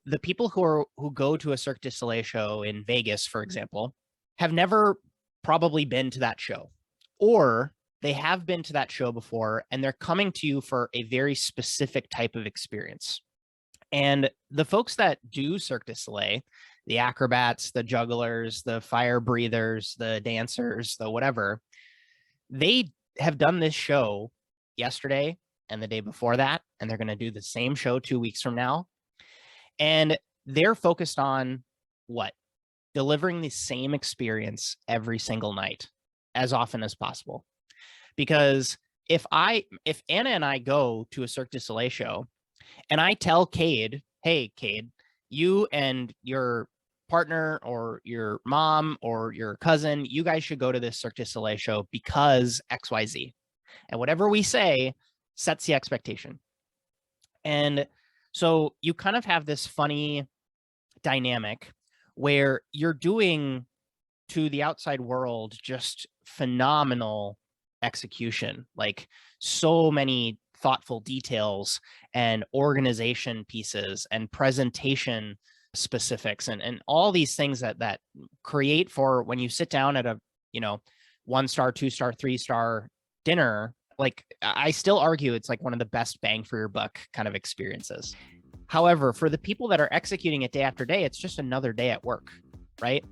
the people who go to a Cirque du Soleil show in Vegas, for example, have never probably been to that show, or they have been to that show before and they're coming to you for a very specific type of experience. And the folks that do Cirque du Soleil, the acrobats, the jugglers, the fire breathers, the dancers, the whatever, they have done this show yesterday and the day before that, and they're going to do the same show 2 weeks from now. And they're focused on what? Delivering the same experience every single night as often as possible. Because if Anna and I go to a Cirque du Soleil show and I tell Cade, hey, Cade, you and your partner or your mom or your cousin, you guys should go to this Cirque du Soleil show because XYZ. And whatever we say sets the expectation. And so you kind of have this funny dynamic where you're doing to the outside world just phenomenal execution, like so many thoughtful details and organization pieces and presentation specifics and all these things that create for when you sit down at a 1-star, 2-star, 3-star dinner. Like, I still argue it's like one of the best bang for your buck kind of experiences. However, for the people that are executing it day after day, it's just another day at work, right?